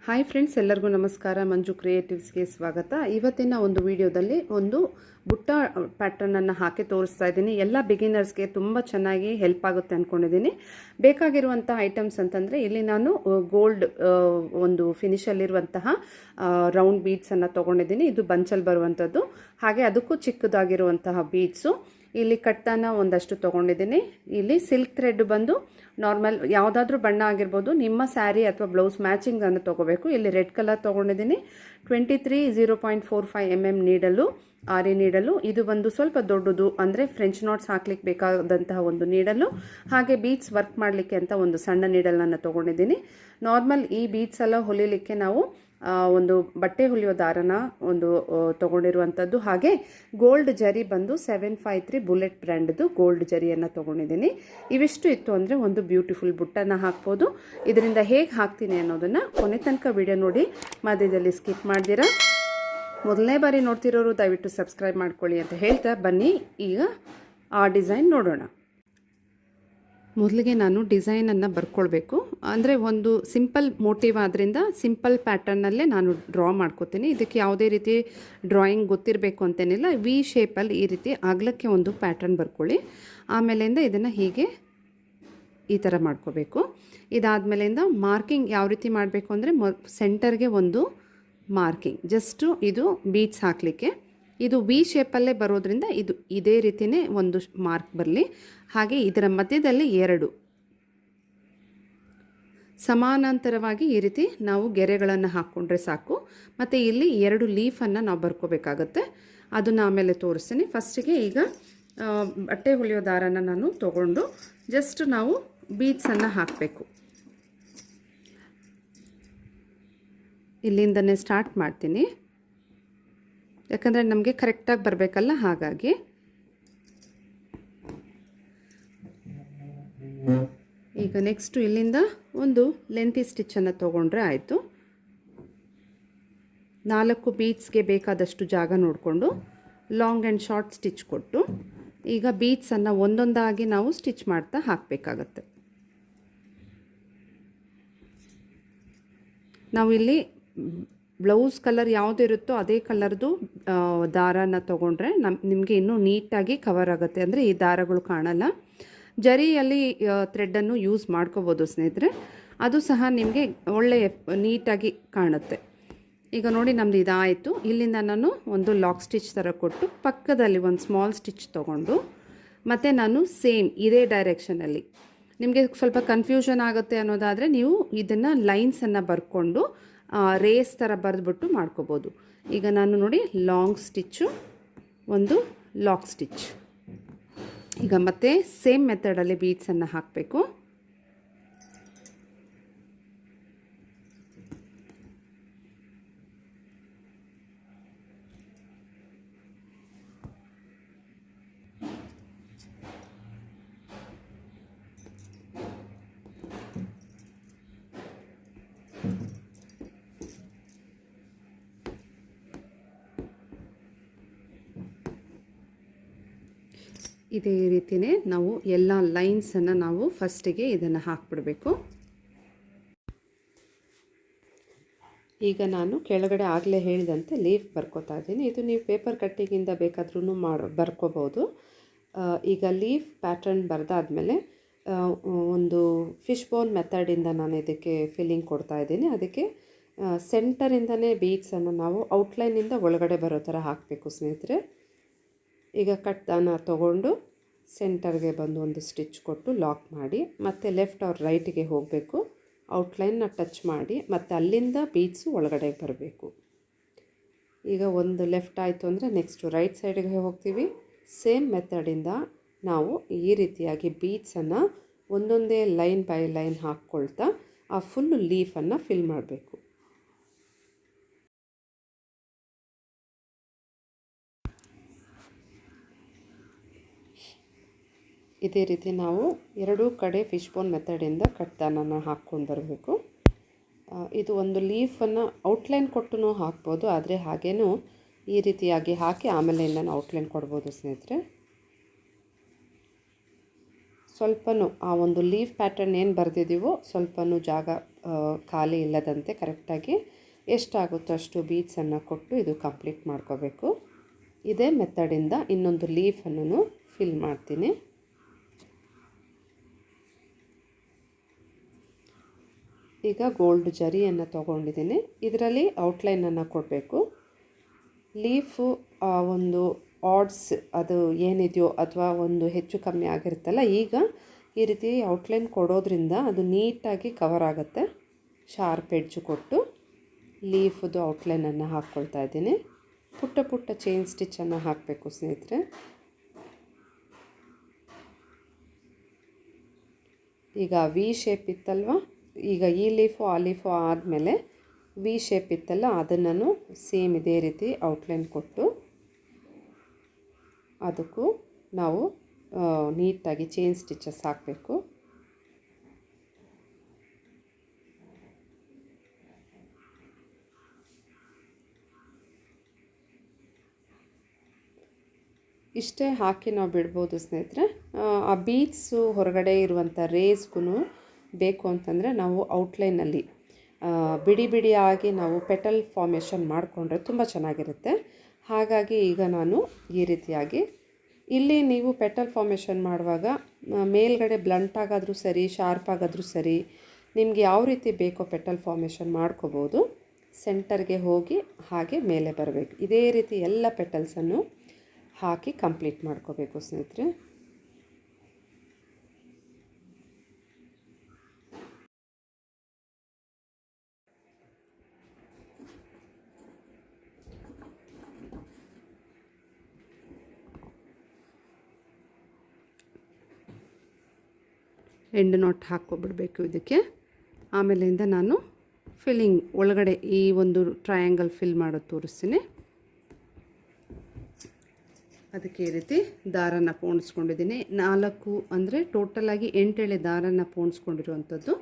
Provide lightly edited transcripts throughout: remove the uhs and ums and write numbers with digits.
Hi friends, ಎಲ್ಲರಿಗೂ ನಮಸ್ಕಾರ. ಮಂಜು ಕ್ರಿಯೇಟಿವ್ಸ್ಗೆ ಸ್ವಾಗತ. ಇವತ್ತಿನ ಒಂದು ವಿಡಿಯೋದಲ್ಲಿ ಒಂದು ಬುಟ್ಟ ಪ್ಯಾಟರ್ನನ್ನು ಹಾಕಿ ತೋರಿಸ್ತಾ ಇದ್ದೀನಿ. ಎಲ್ಲ ಬಿಗಿನರ್ಸ್ಗೆ ತುಂಬ ಚೆನ್ನಾಗಿ ಹೆಲ್ಪ್ ಆಗುತ್ತೆ ಅಂದ್ಕೊಂಡಿದ್ದೀನಿ. ಬೇಕಾಗಿರುವಂಥ ಐಟಮ್ಸ್ ಅಂತಂದರೆ ಇಲ್ಲಿ ನಾನು ಗೋಲ್ಡ್ ಒಂದು ಫಿನಿಷಲ್ಲಿರುವಂತಹ ರೌಂಡ್ ಬೀಡ್ಸನ್ನು ತೊಗೊಂಡಿದ್ದೀನಿ. ಇದು ಬಂಚಲ್ಲಿ ಬರುವಂಥದ್ದು. ಹಾಗೆ ಅದಕ್ಕೂ ಚಿಕ್ಕದಾಗಿರುವಂತಹ ಬೀಡ್ಸು. ಇಲ್ಲಿ ಕಟ್ಟಾನ ಒಂದಷ್ಟು ತೊಗೊಂಡಿದ್ದೀನಿ. ಇಲ್ಲಿ ಸಿಲ್ಕ್ ಥ್ರೆಡ್ ಬಂದು ನಾರ್ಮಲ್ ಯಾವುದಾದ್ರೂ ಬಣ್ಣ ಆಗಿರ್ಬೋದು, ನಿಮ್ಮ ಸ್ಯಾರಿ ಅಥವಾ ಬ್ಲೌಸ್ ಮ್ಯಾಚಿಂಗನ್ನು ತೊಗೋಬೇಕು. ಇಲ್ಲಿ ರೆಡ್ ಕಲರ್ ತೊಗೊಂಡಿದ್ದೀನಿ. 23 0.45 mm ನೀಡಲು, ಆರಿ ನೀಡಲು. ಇದು ಒಂದು ಸ್ವಲ್ಪ ದೊಡ್ಡದು, ಅಂದರೆ ಫ್ರೆಂಚ್ ನಾಟ್ಸ್ ಹಾಕ್ಲಿಕ್ಕೆ ಬೇಕಾದಂತಹ ಒಂದು ನೀಡಲು. ಹಾಗೆ ಬೀಡ್ಸ್ ವರ್ಕ್ ಮಾಡಲಿಕ್ಕೆ ಅಂತ ಒಂದು ಸಣ್ಣ ನೀಡಲನ್ನು ತೊಗೊಂಡಿದ್ದೀನಿ. ನಾರ್ಮಲ್ ಈ ಬೀಡ್ಸ್ ಎಲ್ಲ ಹೊಲಿಲಿಕ್ಕೆ ನಾವು ಒಂದು ಬಟ್ಟೆ ಹೊಲಿಯೋ ದಾರನ ಒಂದು ತೊಗೊಂಡಿರುವಂಥದ್ದು. ಹಾಗೆ ಗೋಲ್ಡ್ ಜರಿ ಬಂದು 753 ಬುಲೆಟ್ ಬ್ರ್ಯಾಂಡ್ದು ಗೋಲ್ಡ್ ಜರಿಯನ್ನು ತೊಗೊಂಡಿದ್ದೀನಿ. ಇವಿಷ್ಟು ಇತ್ತು ಅಂದರೆ ಒಂದು ಬ್ಯೂಟಿಫುಲ್ ಬುಟ್ಟನ್ನು ಹಾಕ್ಬೋದು. ಇದರಿಂದ ಹೇಗೆ ಹಾಕ್ತೀನಿ ಅನ್ನೋದನ್ನು ಕೊನೆ ತನಕ ವಿಡಿಯೋ ನೋಡಿ, ಮಧ್ಯದಲ್ಲಿ ಸ್ಕಿಪ್ ಮಾಡ್ದಿರಾ. ಮೊದಲನೇ ಬಾರಿ ನೋಡ್ತಿರೋರು ದಯವಿಟ್ಟು ಸಬ್ಸ್ಕ್ರೈಬ್ ಮಾಡ್ಕೊಳ್ಳಿ ಅಂತ ಹೇಳ್ತಾ ಬನ್ನಿ ಈಗ ಆ ಡಿಸೈನ್ ನೋಡೋಣ. ಮೊದಲಿಗೆ ನಾನು ಡಿಸೈನನ್ನು ಬರ್ಕೊಳ್ಬೇಕು. ಅಂದರೆ ಒಂದು ಸಿಂಪಲ್ ಮೋಟಿವ್ ಆದ್ದರಿಂದ ಸಿಂಪಲ್ ಪ್ಯಾಟರ್ನಲ್ಲೇ ನಾನು ಡ್ರಾ ಮಾಡ್ಕೋತೀನಿ. ಇದಕ್ಕೆ ಯಾವುದೇ ರೀತಿ ಡ್ರಾಯಿಂಗ್ ಗೊತ್ತಿರಬೇಕು ಅಂತೇನಿಲ್ಲ. ವಿ ಶೇಪಲ್ಲಿ ಈ ರೀತಿ ಅಗಲಕ್ಕೆ ಒಂದು ಪ್ಯಾಟರ್ನ್ ಬರ್ಕೊಳ್ಳಿ. ಆಮೇಲಿಂದ ಇದನ್ನು ಹೀಗೆ ಈ ಥರ ಮಾಡ್ಕೋಬೇಕು. ಇದಾದಮೇಲಿಂದ ಮಾರ್ಕಿಂಗ್ ಯಾವ ರೀತಿ ಮಾಡಬೇಕು ಅಂದರೆ ಸೆಂಟರ್ಗೆ ಒಂದು ಮಾರ್ಕಿಂಗ್, ಜಸ್ಟು ಇದು ಬೀಡ್ಸ್ ಹಾಕಲಿಕ್ಕೆ. ಇದು ವಿ ಶೇಪಲ್ಲೇ ಬರೋದ್ರಿಂದ ಇದು ಇದೇ ರೀತಿಯೇ ಒಂದು ಮಾರ್ಕ್ ಬರಲಿ. ಹಾಗೆ ಇದರ ಮಧ್ಯದಲ್ಲಿ 2 ಸಮಾನಾಂತರವಾಗಿ ಈ ರೀತಿ ನಾವು ಗೆರೆಗಳನ್ನು ಹಾಕ್ಕೊಂಡ್ರೆ ಸಾಕು. ಮತ್ತು ಇಲ್ಲಿ 2 ಲೀಫನ್ನು ನಾವು ಬರ್ಕೋಬೇಕಾಗತ್ತೆ. ಅದನ್ನು ಆಮೇಲೆ ತೋರಿಸ್ತೀನಿ. ಫಸ್ಟಿಗೆ ಈಗ ಬಟ್ಟೆ ಹೊಲಿಯೋ ದಾರನ ನಾನು ತೊಗೊಂಡು ಜಸ್ಟ್ ನಾವು ಬೀಡ್ಸನ್ನು ಹಾಕಬೇಕು. ಇಲ್ಲಿಂದನೇ ಸ್ಟಾರ್ಟ್ ಮಾಡ್ತೀನಿ, ಯಾಕಂದರೆ ನಮಗೆ ಕರೆಕ್ಟಾಗಿ ಬರಬೇಕಲ್ಲ. ಹಾಗಾಗಿ ಈಗ ನೆಕ್ಸ್ಟು ಇಲ್ಲಿಂದ ಒಂದು ಲೆಂತಿ ಸ್ಟಿಚ್ಚನ್ನು ತೊಗೊಂಡ್ರೆ ಆಯಿತು. 4 ಬೀಡ್ಸ್ಗೆ ಬೇಕಾದಷ್ಟು ಜಾಗ ನೋಡಿಕೊಂಡು ಲಾಂಗ್ ಆ್ಯಂಡ್ ಶಾರ್ಟ್ ಸ್ಟಿಚ್ ಕೊಟ್ಟು ಈಗ ಬೀಡ್ಸನ್ನು ಒಂದೊಂದಾಗಿ ನಾವು ಸ್ಟಿಚ್ ಮಾಡ್ತಾ ಹಾಕಬೇಕಾಗತ್ತೆ. ನಾವು ಇಲ್ಲಿ ಬ್ಲೌಸ್ ಕಲರ್ ಯಾವುದಿರುತ್ತೋ ಅದೇ ಕಲರ್ದು ದಾರನ ತೊಗೊಂಡ್ರೆ ನಿಮಗೆ ಇನ್ನೂ ನೀಟಾಗಿ ಕವರ್ ಆಗುತ್ತೆ. ಅಂದರೆ ಈ ದಾರಗಳು ಕಾಣಲ್ಲ. ಜರಿಯಲ್ಲಿ ಥ್ರೆಡ್ಡನ್ನು ಯೂಸ್ ಮಾಡ್ಕೋಬೋದು ಸ್ನೇಹಿತರೆ, ಅದು ಸಹ ನಿಮಗೆ ಒಳ್ಳೆಯ ನೀಟಾಗಿ ಕಾಣುತ್ತೆ. ಈಗ ನೋಡಿ ನಮ್ಮದು ಇದಾಯಿತು. ಇಲ್ಲಿಂದ ನಾನು ಒಂದು ಲಾಕ್ ಸ್ಟಿಚ್ ಥರ ಕೊಟ್ಟು ಪಕ್ಕದಲ್ಲಿ ಒಂದು ಸ್ಮಾಲ್ ಸ್ಟಿಚ್ ತೊಗೊಂಡು ಮತ್ತು ನಾನು ಸೇಮ್ ಇದೇ ಡೈರೆಕ್ಷನಲ್ಲಿ, ನಿಮಗೆ ಸ್ವಲ್ಪ ಕನ್ಫ್ಯೂಷನ್ ಆಗುತ್ತೆ ಅನ್ನೋದಾದರೆ ನೀವು ಇದನ್ನು ಲೈನ್ಸನ್ನು ಬರ್ಕೊಂಡು ರೇಸ್ ಥರ ಬರೆದ್ಬಿಟ್ಟು ಮಾಡ್ಕೋಬೋದು. ಈಗ ನಾನು ನೋಡಿ ಲಾಂಗ್ ಸ್ಟಿಚ್ಚು, ಒಂದು ಲಾಕ್ ಸ್ಟಿಚ್. ಈಗ ಮತ್ತೆ ಸೇಮ್ ಮೆಥಡಲ್ಲಿ ಬೀಡ್ಸನ್ನು ಹಾಕಬೇಕು. ಇದೇ ರೀತಿಯೇ ನಾವು ಎಲ್ಲ ಲೈನ್ಸನ್ನು ನಾವು ಫಸ್ಟಿಗೆ ಇದನ್ನು ಹಾಕ್ಬಿಡಬೇಕು. ಈಗ ನಾನು ಕೆಳಗಡೆ ಆಗಲೇ ಹೇಳಿದಂತೆ ಲೀಫ್ ಬರ್ಕೋತಾ ಇದ್ದೀನಿ. ಇದು ನೀವು ಪೇಪರ್ ಕಟ್ಟಿಂಗಿಂದ ಬೇಕಾದ್ರೂ ಬರ್ಕೋಬೋದು. ಈಗ ಲೀಫ್ ಪ್ಯಾಟರ್ನ್ ಬರೆದಾದ್ಮೇಲೆ ಒಂದು ಫಿಶ್ ಬೋನ್ ಮೆಥಡಿಂದ ನಾನು ಇದಕ್ಕೆ ಫಿಲ್ಲಿಂಗ್ ಕೊಡ್ತಾ ಇದ್ದೀನಿ. ಅದಕ್ಕೆ ಸೆಂಟರಿಂದನೇ ಬೀಡ್ಸನ್ನು ನಾವು ಔಟ್ಲೈನಿಂದ ಒಳಗಡೆ ಬರೋ ಥರ ಹಾಕಬೇಕು ಸ್ನೇಹಿತರೆ. ಈಗ ಕಟ್ಟಾನ ತೊಗೊಂಡು ಸೆಂಟರ್ಗೆ ಬಂದು ಒಂದು ಸ್ಟಿಚ್ ಕೊಟ್ಟು ಲಾಕ್ ಮಾಡಿ, ಮತ್ತು ಲೆಫ್ಟ್ ಆರ್ ರೈಟಿಗೆ ಹೋಗಬೇಕು. ಔಟ್ಲೈನ್ನ ಟಚ್ ಮಾಡಿ ಮತ್ತು ಅಲ್ಲಿಂದ ಬೀಡ್ಸು ಒಳಗಡೆ ಬರಬೇಕು. ಈಗ ಒಂದು ಲೆಫ್ಟ್ ಆಯಿತು ಅಂದರೆ ನೆಕ್ಸ್ಟು ರೈಟ್ ಸೈಡಿಗೆ ಹೋಗ್ತೀವಿ. ಸೇಮ್ ಮೆಥಡಿಂದ ನಾವು ಈ ರೀತಿಯಾಗಿ ಬೀಡ್ಸನ್ನು ಒಂದೊಂದೇ ಲೈನ್ ಬೈ ಲೈನ್ ಹಾಕ್ಕೊಳ್ತಾ ಆ ಫುಲ್ಲು ಲೀಫನ್ನು ಫಿಲ್ ಮಾಡಬೇಕು. ಇದೇ ರೀತಿ ನಾವು 2 ಕಡೆ ಫಿಶ್ ಬೋನ್ ಮೆಥಡಿಂದ ಕಟ್ದಾನನ್ನು ಹಾಕ್ಕೊಂಡು ಬರಬೇಕು. ಇದು ಒಂದು ಲೀಫನ್ನು ಔಟ್ಲೈನ್ ಕೊಟ್ಟು ಹಾಕ್ಬೋದು, ಆದರೆ ಹಾಗೇನೂ ಈ ರೀತಿಯಾಗಿ ಹಾಕಿ ಆಮೇಲೆ ನಾನು ಔಟ್ಲೈನ್ ಕೊಡ್ಬೋದು ಸ್ನೇಹಿತರೆ. ಸ್ವಲ್ಪನೂ ಆ ಒಂದು ಲೀಫ್ ಪ್ಯಾಟರ್ನ್ ಏನು ಬರೆದಿದ್ದೀವೋ ಸ್ವಲ್ಪನೂ ಜಾಗ ಖಾಲಿ ಇಲ್ಲದಂತೆ ಕರೆಕ್ಟಾಗಿ ಎಷ್ಟಾಗುತ್ತೋ ಅಷ್ಟು ಬೀಡ್ಸನ್ನು ಕೊಟ್ಟು ಇದು ಕಂಪ್ಲೀಟ್ ಮಾಡ್ಕೋಬೇಕು. ಇದೇ ಮೆಥಡಿಂದ ಇನ್ನೊಂದು ಲೀಫನ್ನು ಫಿಲ್ ಮಾಡ್ತೀನಿ. ಈಗ ಗೋಲ್ಡ್ ಜರಿಯನ್ನು ತೊಗೊಂಡಿದ್ದೀನಿ. ಇದರಲ್ಲಿ ಔಟ್ಲೈನನ್ನು ಕೊಡಬೇಕು. ಲೀಫು ಒಂದು ಆಡ್ಸ್ ಅದು ಏನಿದೆಯೋ ಅಥವಾ ಒಂದು ಹೆಚ್ಚು ಕಮ್ಮಿ ಆಗಿರುತ್ತಲ್ಲ, ಈಗ ಈ ರೀತಿ ಔಟ್ಲೈನ್ ಕೊಡೋದ್ರಿಂದ ಅದು ನೀಟಾಗಿ ಕವರ್ ಆಗುತ್ತೆ. ಶಾರ್ಪ್ ಎಡ್ಜು ಕೊಟ್ಟು ಲೀಫದು ಔಟ್ಲೈನನ್ನು ಹಾಕ್ಕೊಳ್ತಾ ಇದ್ದೀನಿ. ಪುಟ್ಟ ಪುಟ್ಟ ಚೈನ್ ಸ್ಟಿಚ್ಚನ್ನು ಹಾಕಬೇಕು ಸ್ನೇಹಿತರೆ. ಈಗ ವಿ ಶೇಪ್ ಇತ್ತಲ್ವ, ಈಗ ಈ ಲೀಫು ಆ ಲೀಫು ಆದಮೇಲೆ ವಿ ಶೇಪ್ ಇತ್ತಲ್ಲ, ಅದನ್ನು ಸೇಮ್ ಇದೇ ರೀತಿ ಔಟ್ಲೈನ್ ಕೊಟ್ಟು ಅದಕ್ಕೂ ನಾವು ನೀಟಾಗಿ ಚೈನ್ ಸ್ಟಿಚಸ್ ಹಾಕಬೇಕು. ಇಷ್ಟೇ ಹಾಕಿ ನಾವು ಬಿಡ್ಬೋದು ಸ್ನೇಹಿತರೆ. ಆ ಬೀಡ್ಸು ಹೊರಗಡೆ ಇರುವಂಥ ರೇಸ್ಗೂ ಬೇಕು ಅಂತಂದರೆ ನಾವು ಔಟ್ಲೈನಲ್ಲಿ ಬಿಡಿ ಬಿಡಿಯಾಗಿ ನಾವು ಪೆಟಲ್ ಫಾರ್ಮೇಷನ್ ಮಾಡಿಕೊಂಡ್ರೆ ತುಂಬ ಚೆನ್ನಾಗಿರುತ್ತೆ. ಹಾಗಾಗಿ ಈಗ ನಾನು ಈ ರೀತಿಯಾಗಿ ಇಲ್ಲಿ ನೀವು ಪೆಟಲ್ ಫಾರ್ಮೇಷನ್ ಮಾಡುವಾಗ ಮೇಲ್ಗಡೆ ಬ್ಲಂಟ್ ಆಗಾದರೂ ಸರಿ, ಶಾರ್ಪ್ ಆಗಾದರೂ ಸರಿ, ನಿಮಗೆ ಯಾವ ರೀತಿ ಬೇಕೋ ಪೆಟಲ್ ಫಾರ್ಮೇಷನ್ ಮಾಡ್ಕೋಬೋದು. ಸೆಂಟರ್ಗೆ ಹೋಗಿ ಹಾಗೆ ಮೇಲೆ ಬರಬೇಕು. ಇದೇ ರೀತಿ ಎಲ್ಲ ಪೆಟಲ್ಸನ್ನು ಹಾಕಿ ಕಂಪ್ಲೀಟ್ ಮಾಡ್ಕೋಬೇಕು ಸ್ನೇಹಿತರೆ. ಎಂಡ್ ನಾಟ್ ಹಾಕ್ಕೊಬಿಡಬೇಕು ಇದಕ್ಕೆ. ಆಮೇಲಿಂದ ನಾನು ಫಿಲ್ಲಿಂಗ್ ಒಳಗಡೆ ಈ ಒಂದು ಟ್ರಯಾಂಗಲ್ ಫಿಲ್ ಮಾಡೋದು ತೋರಿಸ್ತೀನಿ. ಅದಕ್ಕೆ ಈ ರೀತಿ ದಾರನ ಪೋಣಿಸ್ಕೊಂಡಿದ್ದೀನಿ. 4 ಅಂದರೆ ಟೋಟಲಾಗಿ 8 ಎಳೆ ದಾರನ ಪೋಣಿಸ್ಕೊಂಡಿರುವಂಥದ್ದು.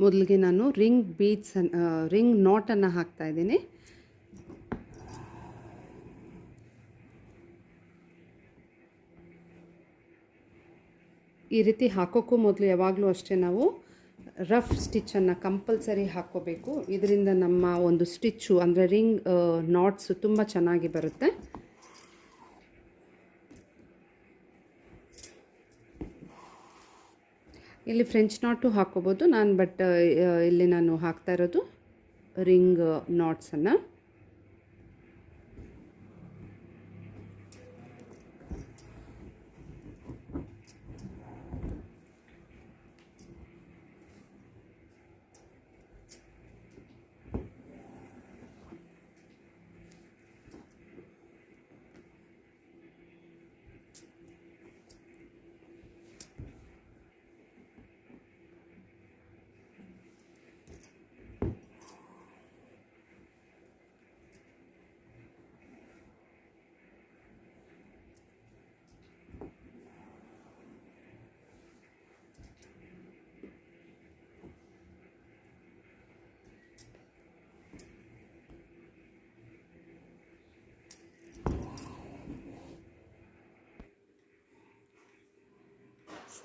ಮೊದಲಿಗೆ ನಾನು ರಿಂಗ್ ನಾಟನ್ನು ಹಾಕ್ತಾಯಿದ್ದೀನಿ. ಈ ರೀತಿ ಹಾಕೋಕ್ಕೂ ಮೊದಲು ಯಾವಾಗಲೂ ಅಷ್ಟೇ ನಾವು ರಫ್ ಸ್ಟಿಚ್ಚನ್ನು ಕಂಪಲ್ಸರಿ ಹಾಕ್ಕೋಬೇಕು. ಇದರಿಂದ ನಮ್ಮ ಒಂದು ಸ್ಟಿಚ್ಚು ಅಂದರೆ ರಿಂಗ್ ನಾಟ್ಸು ತುಂಬ ಚೆನ್ನಾಗಿ ಬರುತ್ತೆ. ಇಲ್ಲಿ ಫ್ರೆಂಚ್ ನಾಟು ಹಾಕ್ಕೋಬೋದು ನಾನು, ಬಟ್ ಇಲ್ಲಿ ನಾನು ಹಾಕ್ತಾ ಇರೋದು ರಿಂಗ್ ನಾಟ್ಸನ್ನು.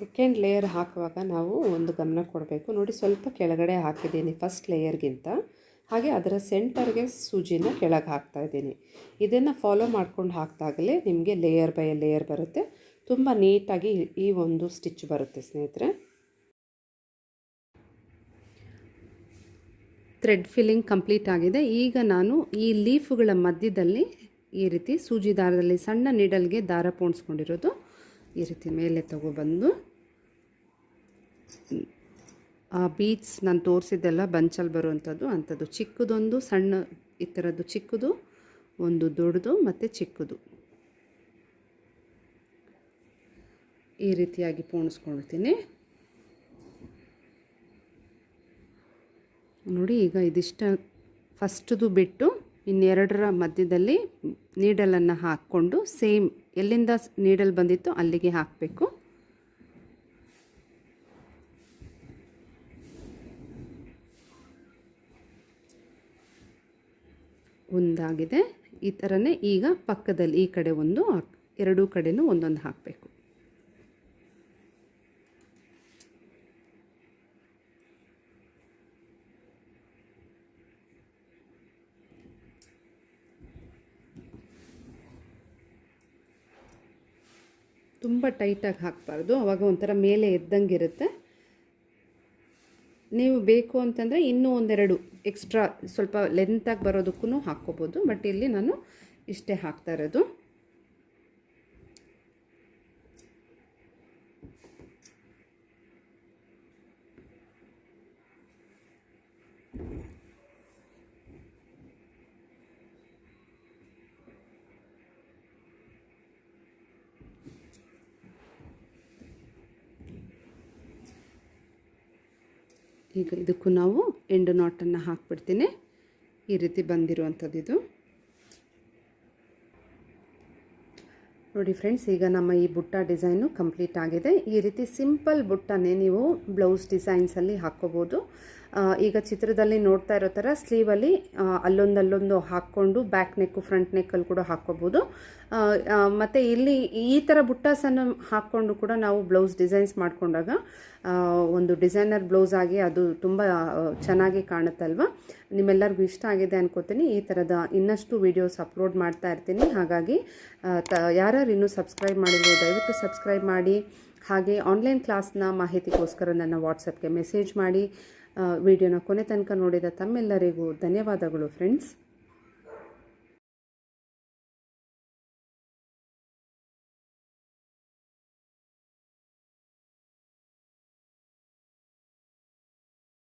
ಸೆಕೆಂಡ್ ಲೇಯರ್ ಹಾಕುವಾಗ ನಾವು ಒಂದು ಗಮನ ಕೊಡಬೇಕು. ನೋಡಿ, ಸ್ವಲ್ಪ ಕೆಳಗಡೆ ಹಾಕಿದ್ದೀನಿ ಫಸ್ಟ್ ಲೇಯರ್ಗಿಂತ. ಹಾಗೆ ಅದರ ಸೆಂಟರ್ಗೆ ಸೂಜಿನ ಕೆಳಗೆ ಹಾಕ್ತಾಯಿದ್ದೀನಿ. ಇದನ್ನು ಫಾಲೋ ಮಾಡ್ಕೊಂಡು ಹಾಕಿದಾಗಲೇ ನಿಮಗೆ ಲೇಯರ್ ಬೈ ಲೇಯರ್ ಬರುತ್ತೆ. ತುಂಬ ನೀಟಾಗಿ ಈ ಒಂದು ಸ್ಟಿಚ್ ಬರುತ್ತೆ ಸ್ನೇಹಿತರೆ. ಥ್ರೆಡ್ ಫಿಲ್ಲಿಂಗ್ ಕಂಪ್ಲೀಟ್ ಆಗಿದೆ. ಈಗ ನಾನು ಈ ಲೀಫುಗಳ ಮಧ್ಯದಲ್ಲಿ ಈ ರೀತಿ ಸೂಜಿ ದಾರದಲ್ಲಿ ಸಣ್ಣ ನೀಡಲ್ಗೆ ದಾರ ಪೋಣಿಸ್ಕೊಂಡಿರೋದು ಈ ರೀತಿ ಮೇಲೆ ತಗೊಬಂದು ಆ ಬೀಡ್ಸ್ ನಾನು ತೋರಿಸಿದ್ದೆಲ್ಲ ಬಂಚಲ್ಲಿ ಬರುವಂಥದ್ದು ಅಂಥದ್ದು ಚಿಕ್ಕದೊಂದು ಸಣ್ಣ ಈ ಥರದ್ದು ಚಿಕ್ಕದು, ಒಂದು ದೊಡ್ಡದು ಮತ್ತು ಚಿಕ್ಕದು ಈ ರೀತಿಯಾಗಿ ಪೋಣಿಸ್ಕೊಳ್ತೀನಿ. ನೋಡಿ, ಈಗ ಇದಿಷ್ಟ ಫಸ್ಟದು ಬಿಟ್ಟು ಇನ್ನೆರಡರ ಮಧ್ಯದಲ್ಲಿ ನೀಡಲನ್ನು ಹಾಕ್ಕೊಂಡು ಸೇಮ್ ಎಲ್ಲಿಂದ ನೀಡಲ್ ಬಂದಿತ್ತು ಅಲ್ಲಿಗೆ ಹಾಕಬೇಕು. ಒಂದಾಗಿದೆ. ಈ ಥರನೇ ಈಗ ಪಕ್ಕದಲ್ಲಿ ಈ ಕಡೆ ಒಂದು, ಎರಡೂ ಕಡೆನೂ ಒಂದೊಂದು ಹಾಕಬೇಕು. ತುಂಬ ಟೈಟಾಗಿ ಹಾಕಬಾರ್ದು, ಆವಾಗ ಒಂಥರ ಮೇಲೆ ಎದ್ದಂಗೆ ಇರುತ್ತೆ. ನೀವು ಬೇಕು ಅಂತಂದರೆ ಇನ್ನೂ ಒಂದೆರಡು ಎಕ್ಸ್ಟ್ರಾ ಸ್ವಲ್ಪ ಲೆಂತಾಗಿ ಬರೋದಕ್ಕೂ ಹಾಕ್ಕೋಬೋದು. ಬಟ್ ಇಲ್ಲಿ ನಾನು ಇಷ್ಟೇ ಹಾಕ್ತಾ ಇರೋದು. ಈಗ ಇದಕ್ಕೂ ನಾವು ಎಂಡು ನಾಟನ್ನು ಹಾಕ್ಬಿಡ್ತೀನಿ. ಈ ರೀತಿ ಬಂದಿರುವಂಥದ್ದು ಇದು ನೋಡಿ ಫ್ರೆಂಡ್ಸ್. ಈಗ ನಮ್ಮ ಈ ಬುಟ್ಟ ಡಿಸೈನು ಕಂಪ್ಲೀಟ್ ಆಗಿದೆ. ಈ ರೀತಿ ಸಿಂಪಲ್ ಬುಟ್ಟನೇ ನೀವು ಬ್ಲೌಸ್ ಡಿಸೈನ್ಸಲ್ಲಿ ಹಾಕ್ಕೋಬೋದು. ಈಗ ಚಿತ್ರದಲ್ಲಿ ನೋಡ್ತಾ ಇರೋ ಥರ ಸ್ಲೀವಲ್ಲಿ ಅಲ್ಲೊಂದು ಹಾಕ್ಕೊಂಡು ಬ್ಯಾಕ್ ನೆಕ್ಕು ಫ್ರಂಟ್ ನೆಕ್ಕಲ್ಲಿ ಕೂಡ ಹಾಕ್ಕೋಬೋದು. ಮತ್ತು ಇಲ್ಲಿ ಈ ಥರ ಬುಟ್ಟಾಸನ್ನು ಹಾಕ್ಕೊಂಡು ಕೂಡ ನಾವು ಬ್ಲೌಸ್ ಡಿಸೈನ್ಸ್ ಮಾಡಿಕೊಂಡಾಗ ಒಂದು ಡಿಸೈನರ್ ಬ್ಲೌಸ್ ಆಗಿ ಅದು ತುಂಬ ಚೆನ್ನಾಗಿ ಕಾಣುತ್ತಲ್ವ. ನಿಮ್ಮೆಲ್ಲರಿಗೂ ಇಷ್ಟ ಆಗಿದೆ ಅನ್ಕೋತೀನಿ. ಈ ಥರದ ಇನ್ನಷ್ಟು ವೀಡಿಯೋಸ್ ಅಪ್ಲೋಡ್ ಮಾಡ್ತಾ ಇರ್ತೀನಿ. ಹಾಗಾಗಿ ಯಾರ್ಯಾರು ಇನ್ನೂ ಸಬ್ಸ್ಕ್ರೈಬ್ ಮಾಡಿದ್ರು ದಯವಿಟ್ಟು ಸಬ್ಸ್ಕ್ರೈಬ್ ಮಾಡಿ. ಹಾಗೆ ಆನ್ಲೈನ್ ಕ್ಲಾಸ್ನ ಮಾಹಿತಿಗೋಸ್ಕರ ನನ್ನ ವಾಟ್ಸಪ್ಗೆ ಮೆಸೇಜ್ ಮಾಡಿ. ವಿಡಿಯೋನ ಕೊನೆ ತನಕ ನೋಡಿದ ತಮ್ಮೆಲ್ಲರಿಗೂ ಧನ್ಯವಾದಗಳು ಫ್ರೆಂಡ್ಸ್.